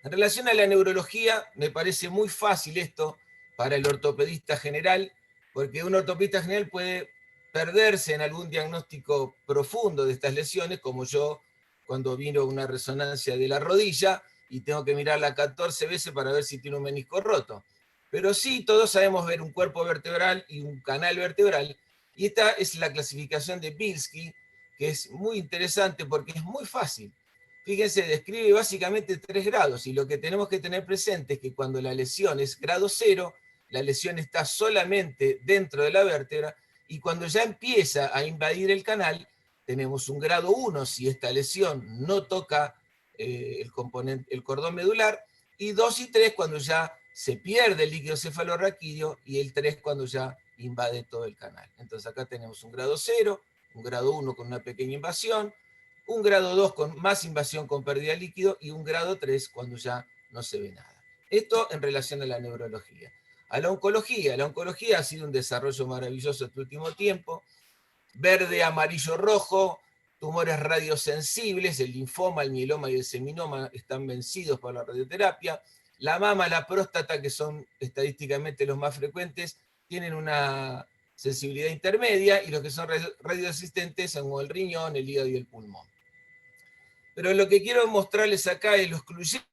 En relación a la neurología, me parece muy fácil esto para el ortopedista general, porque un ortopedista general puede perderse en algún diagnóstico profundo de estas lesiones, como yo cuando vino una resonancia de la rodilla y tengo que mirarla 14 veces para ver si tiene un menisco roto. Pero sí, todos sabemos ver un cuerpo vertebral y un canal vertebral, y esta es la clasificación de Bilski, que es muy interesante porque es muy fácil. Fíjense, describe básicamente 3 grados, y lo que tenemos que tener presente es que cuando la lesión es grado 0, la lesión está solamente dentro de la vértebra, y cuando ya empieza a invadir el canal, tenemos un grado 1 si esta lesión no toca el cordón medular, y 2 y 3 cuando ya se pierde el líquido cefalorraquídeo, y el 3 cuando ya invade todo el canal. Entonces acá tenemos un grado 0, un grado 1 con una pequeña invasión, un grado 2 con más invasión con pérdida de líquido, y un grado 3 cuando ya no se ve nada. Esto en relación a la neurología. A la oncología ha sido un desarrollo maravilloso este último tiempo. Verde, amarillo, rojo, tumores radiosensibles, el linfoma, el mieloma y el seminoma están vencidos por la radioterapia. La mama, la próstata, que son estadísticamente los más frecuentes, tienen una sensibilidad intermedia, y los que son radioresistentes son el riñón, el hígado y el pulmón. Pero lo que quiero mostrarles acá es lo excluyente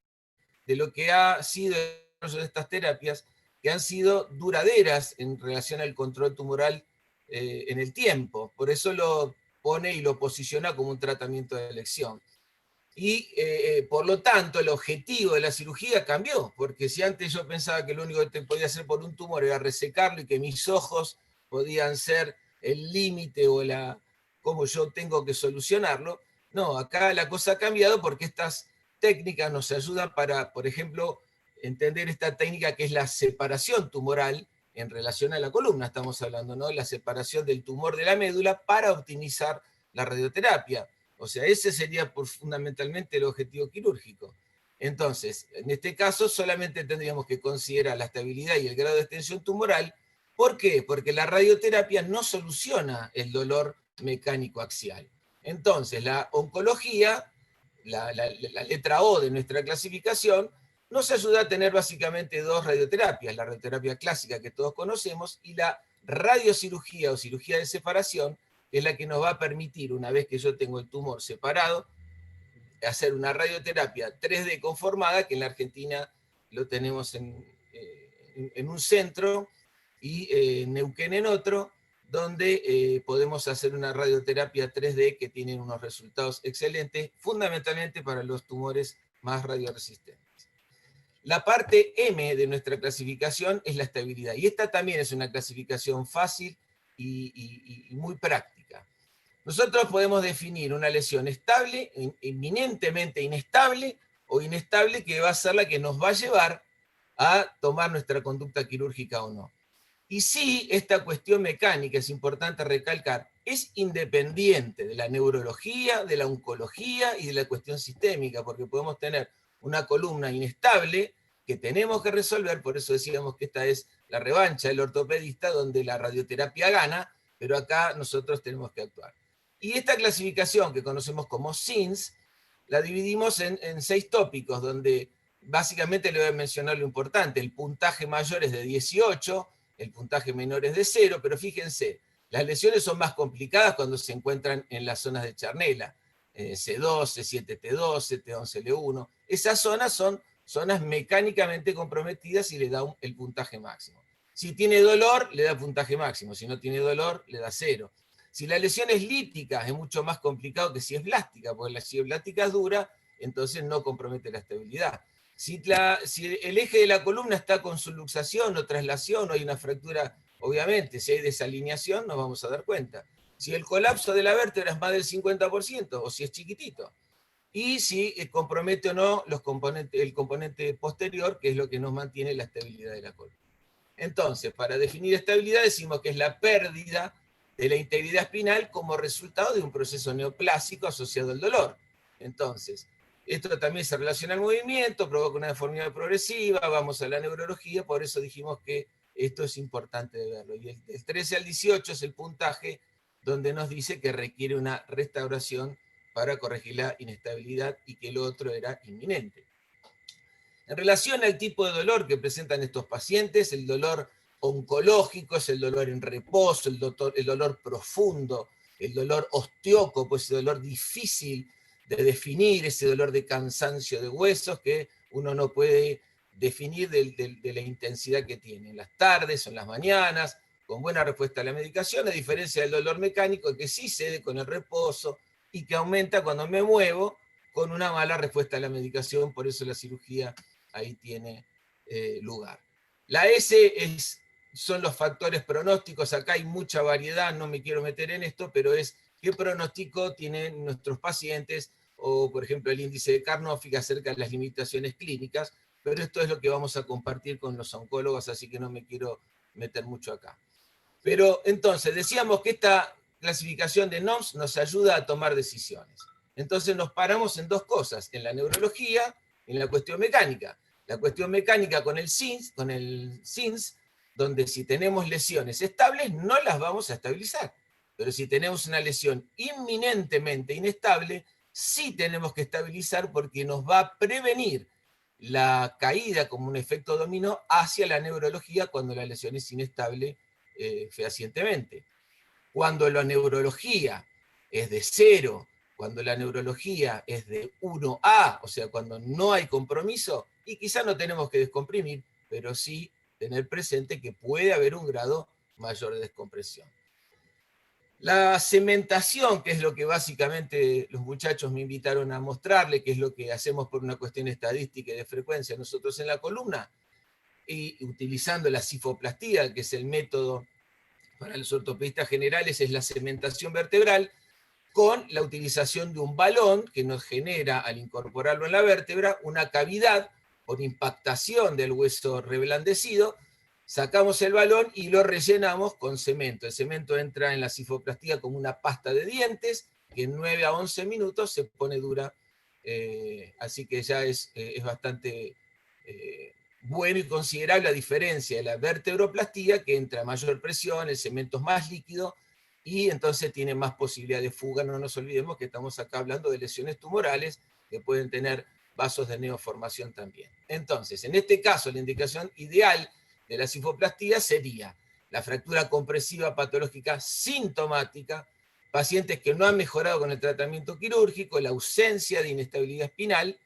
de lo que ha sido el desarrollo de estas terapias, que han sido duraderas en relación al control tumoral en el tiempo. Por eso lo pone y lo posiciona como un tratamiento de elección. Y por lo tanto, el objetivo de la cirugía cambió, porque si antes yo pensaba que lo único que te podía hacer por un tumor era resecarlo y que mis ojos podían ser el límite o cómo yo tengo que solucionarlo, no, acá la cosa ha cambiado porque estas técnicas nos ayudan para, por ejemplo, entender esta técnica que es la separación tumoral en relación a la columna, estamos hablando, ¿no? La separación del tumor de la médula para optimizar la radioterapia. O sea, ese sería fundamentalmente el objetivo quirúrgico. Entonces, en este caso solamente tendríamos que considerar la estabilidad y el grado de extensión tumoral. ¿Por qué? Porque la radioterapia no soluciona el dolor mecánico axial. Entonces, la oncología, la letra O de nuestra clasificación, nos ayuda a tener básicamente 2 radioterapias: la radioterapia clásica que todos conocemos y la radiocirugía o cirugía de separación, que es la que nos va a permitir, una vez que yo tengo el tumor separado, hacer una radioterapia 3D conformada, que en la Argentina lo tenemos en un centro y Neuquén en otro, donde podemos hacer una radioterapia 3D que tiene unos resultados excelentes, fundamentalmente para los tumores más radioresistentes. La parte M de nuestra clasificación es la estabilidad, y esta también es una clasificación fácil y muy práctica. Nosotros podemos definir una lesión estable, eminentemente inestable, o inestable, que va a ser la que nos va a llevar a tomar nuestra conducta quirúrgica o no. Y sí, esta cuestión mecánica, es importante recalcar, es independiente de la neurología, de la oncología y de la cuestión sistémica, porque podemos tener una columna inestable que tenemos que resolver. Por eso decíamos que esta es la revancha del ortopedista, donde la radioterapia gana, pero acá nosotros tenemos que actuar. Y esta clasificación, que conocemos como SINS, la dividimos en 6 tópicos, donde básicamente le voy a mencionar lo importante. El puntaje mayor es de 18, el puntaje menor es de 0, pero fíjense, las lesiones son más complicadas cuando se encuentran en las zonas de charnela, C2, C7, T2, T11, L1. Esas zonas son zonas mecánicamente comprometidas y le da el puntaje máximo. Si tiene dolor, le da puntaje máximo; si no tiene dolor, le da 0. Si la lesión es lítica, es mucho más complicado que si es blástica, porque si es blástica es dura, entonces no compromete la estabilidad. Si el eje de la columna está con subluxación o traslación, o hay una fractura, obviamente, si hay desalineación, nos vamos a dar cuenta. Si el colapso de la vértebra es más del 50%, o si es chiquitito. y si compromete o no el componente posterior, que es lo que nos mantiene la estabilidad de la columna. Entonces, para definir estabilidad decimos que es la pérdida de la integridad espinal como resultado de un proceso neoplásico asociado al dolor. Entonces, esto también se relaciona al movimiento, provoca una deformidad progresiva, vamos a la neurología, por eso dijimos que esto es importante de verlo. Y el 13 al 18 es el puntaje donde nos dice que requiere una restauración para corregir la inestabilidad y que el otro era inminente. En relación al tipo de dolor que presentan estos pacientes, el dolor oncológico es el dolor en reposo, el dolor profundo, el dolor osteócopo, ese dolor difícil de definir, ese dolor de cansancio de huesos que uno no puede definir de la intensidad que tiene en las tardes o en las mañanas, con buena respuesta a la medicación, a diferencia del dolor mecánico que sí cede con el reposo y que aumenta cuando me muevo con una mala respuesta a la medicación, por eso la cirugía ahí tiene lugar. La S son los factores pronósticos, acá hay mucha variedad, no me quiero meter en esto, pero es qué pronóstico tienen nuestros pacientes, o por ejemplo el índice de Karnofsky acerca de las limitaciones clínicas, pero esto es lo que vamos a compartir con los oncólogos, así que no me quiero meter mucho acá. Pero entonces, decíamos que esta clasificación de NOMS nos ayuda a tomar decisiones. Entonces nos paramos en dos cosas, en la neurología y en la cuestión mecánica. La cuestión mecánica con el SINS, donde si tenemos lesiones estables no las vamos a estabilizar. Pero si tenemos una lesión inminentemente inestable, sí tenemos que estabilizar porque nos va a prevenir la caída como un efecto dominó hacia la neurología cuando la lesión es inestable fehacientemente. Cuando la neurología es de 0, cuando la neurología es de 1A, o sea, cuando no hay compromiso, y quizá no tenemos que descomprimir, pero sí tener presente que puede haber un grado mayor de descompresión. La cementación, que es lo que básicamente los muchachos me invitaron a mostrarle, que es lo que hacemos por una cuestión estadística y de frecuencia nosotros en la columna, y utilizando la cifoplastía, que es el método para los ortopedistas generales, es la cementación vertebral, con la utilización de un balón que nos genera, al incorporarlo en la vértebra, una cavidad por impactación del hueso reblandecido. Sacamos el balón y lo rellenamos con cemento. El cemento entra en la cifoplastía como una pasta de dientes, que en 9 a 11 minutos se pone dura, así que ya es bastante bueno y considerable, a diferencia de la vertebroplastía, que entra a mayor presión, el cemento es más líquido, y entonces tiene más posibilidad de fuga. No nos olvidemos que estamos acá hablando de lesiones tumorales que pueden tener vasos de neoformación también. Entonces, en este caso, la indicación ideal de la cifoplastía sería la fractura compresiva patológica sintomática, pacientes que no han mejorado con el tratamiento quirúrgico, la ausencia de inestabilidad espinal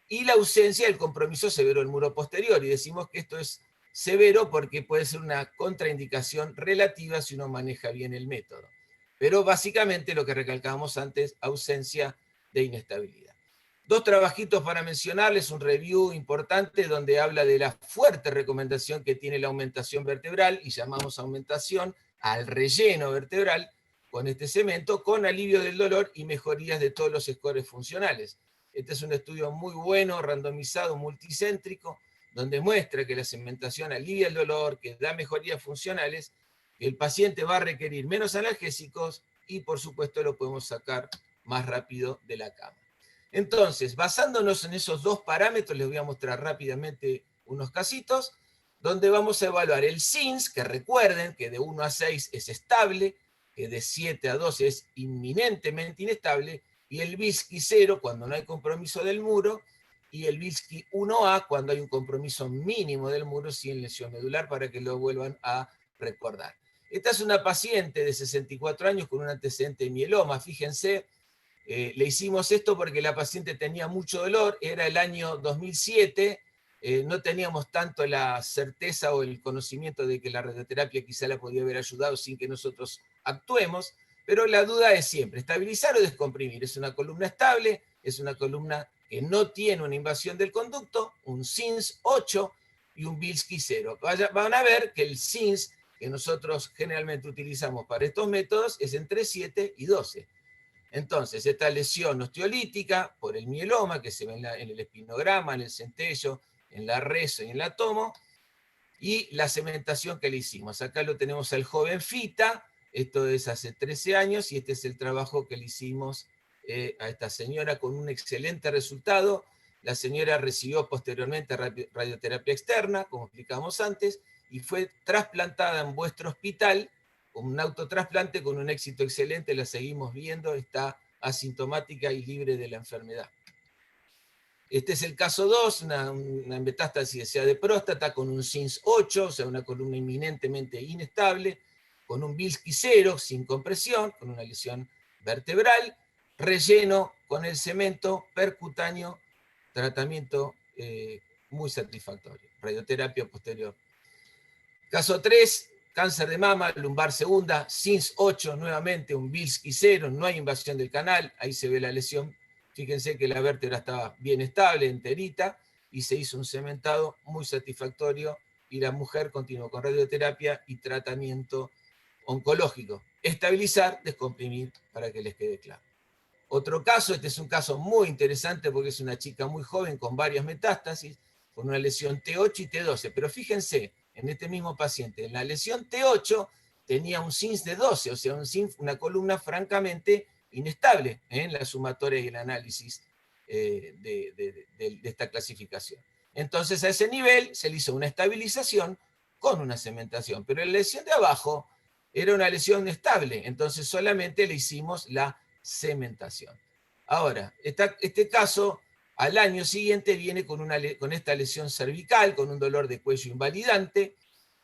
y la ausencia del compromiso severo del muro posterior. Y decimos que esto es severo porque puede ser una contraindicación relativa si uno maneja bien el método. Pero básicamente lo que recalcábamos antes, ausencia de inestabilidad. Dos trabajitos para mencionarles, un review importante donde habla de la fuerte recomendación que tiene la aumentación vertebral, y llamamos aumentación al relleno vertebral con este cemento, con alivio del dolor y mejorías de todos los scores funcionales. Este es un estudio muy bueno, randomizado, multicéntrico, donde muestra que la cementación alivia el dolor, que da mejorías funcionales, que el paciente va a requerir menos analgésicos y por supuesto lo podemos sacar más rápido de la cama. Entonces, basándonos en esos dos parámetros, les voy a mostrar rápidamente unos casitos, donde vamos a evaluar el SINS, que recuerden que de 1 a 6 es estable, que de 7 a 12 es inminentemente inestable, y el Bilski 0 cuando no hay compromiso del muro, y el Bilski 1A cuando hay un compromiso mínimo del muro sin lesión medular, para que lo vuelvan a recordar. Esta es una paciente de 64 años con un antecedente de mieloma, fíjense, le hicimos esto porque la paciente tenía mucho dolor, era el año 2007, no teníamos tanto la certeza o el conocimiento de que la radioterapia quizá la podía haber ayudado sin que nosotros actuemos, pero la duda es siempre, ¿estabilizar o descomprimir? Es una columna estable, es una columna que no tiene una invasión del conducto, un SINS 8 y un Bilski 0. Van a ver que el SINS que nosotros generalmente utilizamos para estos métodos es entre 7 y 12. Entonces, esta lesión osteolítica por el mieloma, que se ve en el espinograma, en el centello, en la reso y en la tomo, y la cementación que le hicimos. Acá lo tenemos al joven Fita, esto es hace 13 años, y este es el trabajo que le hicimos a esta señora con un excelente resultado. La señora recibió posteriormente radioterapia externa, como explicamos antes, y fue trasplantada en vuestro hospital, con un autotrasplante con un éxito excelente, la seguimos viendo, está asintomática y libre de la enfermedad. Este es el caso 2, una metástasis de próstata con un CINS 8, o sea, una columna eminentemente inestable, con un Bilski 0, sin compresión, con una lesión vertebral, relleno con el cemento percutáneo, tratamiento muy satisfactorio, radioterapia posterior. Caso 3, cáncer de mama, lumbar segunda, CINS 8, nuevamente un Bilski 0, no hay invasión del canal, ahí se ve la lesión. Fíjense que la vértebra estaba bien estable, enterita, y se hizo un cementado muy satisfactorio, y la mujer continuó con radioterapia y tratamiento oncológico. Estabilizar, descomprimir, para que les quede claro. Otro caso, este es un caso muy interesante porque es una chica muy joven con varias metástasis, con una lesión T8 y T12, pero fíjense, en este mismo paciente, en la lesión T8 tenía un CINS de 12, o sea, una columna francamente inestable en la sumatoria y el análisis de esta clasificación. Entonces a ese nivel se le hizo una estabilización con una cementación, pero la lesión de abajo era una lesión estable, entonces solamente le hicimos la cementación. Ahora, este caso al año siguiente viene con esta lesión cervical, con un dolor de cuello invalidante,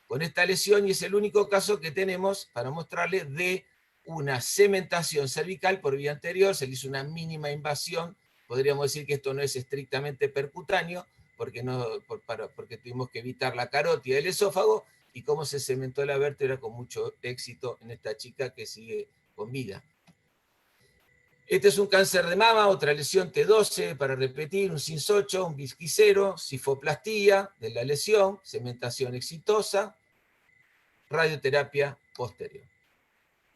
con esta lesión, y es el único caso que tenemos para mostrarle de una cementación cervical por vía anterior. Se le hizo una mínima invasión, podríamos decir que esto no es estrictamente percutáneo, porque tuvimos que evitar la carótida del esófago, y cómo se cementó la vértebra con mucho éxito en esta chica que sigue con vida. Este es un cáncer de mama, otra lesión T12, para repetir, un CINS 8, un Bilski 0, cifoplastía de la lesión, cementación exitosa, radioterapia posterior.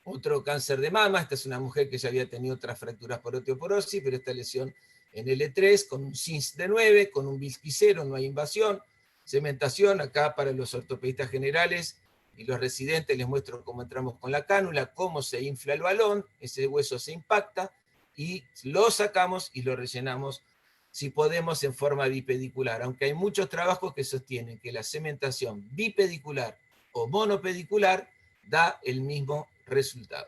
Otro cáncer de mama, esta es una mujer que ya había tenido otras fracturas por osteoporosis, pero esta lesión en L3, con un CINS de 9, con un Bilski 0, no hay invasión, cementación, acá para los ortopedistas generales y los residentes les muestro cómo entramos con la cánula, cómo se infla el balón, ese hueso se impacta, y lo sacamos y lo rellenamos, si podemos, en forma bipedicular, aunque hay muchos trabajos que sostienen que la cementación bipedicular o monopedicular da el mismo resultado.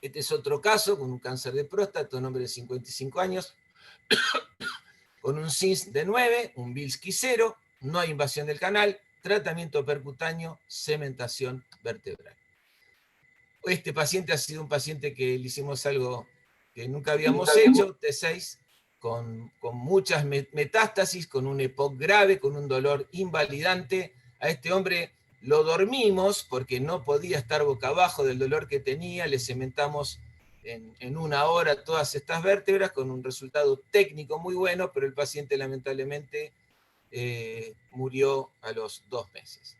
Este es otro caso con un cáncer de próstata, un hombre de 55 años, con un CINS de 9, un Bilski 0, no hay invasión del canal, tratamiento percutáneo, cementación vertebral. Este paciente ha sido un paciente que le hicimos algo que nunca habíamos hecho, T6, con muchas metástasis, con un EPOC grave, con un dolor invalidante. A este hombre lo dormimos porque no podía estar boca abajo del dolor que tenía, le cementamos en 1 hora todas estas vértebras con un resultado técnico muy bueno, pero el paciente lamentablemente murió a los 2 meses.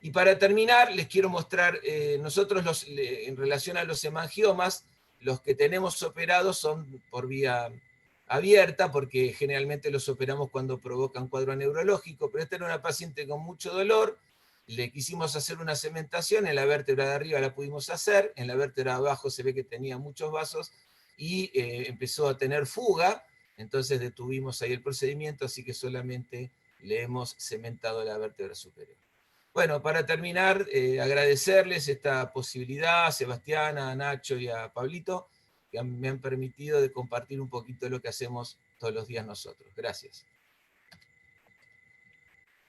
Y para terminar, les quiero mostrar, nosotros en relación a los hemangiomas, los que tenemos operados son por vía abierta, porque generalmente los operamos cuando provocan cuadro neurológico, pero esta era una paciente con mucho dolor, le quisimos hacer una cementación, en la vértebra de arriba la pudimos hacer, en la vértebra de abajo se ve que tenía muchos vasos, y empezó a tener fuga, entonces detuvimos ahí el procedimiento, así que solamente le hemos cementado la vértebra superior. Bueno, para terminar, agradecerles esta posibilidad a Sebastián, a Nacho y a Pablito, que me han permitido de compartir un poquito de lo que hacemos todos los días nosotros. Gracias.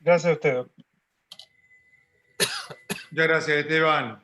Gracias a usted. Muchas gracias, Esteban.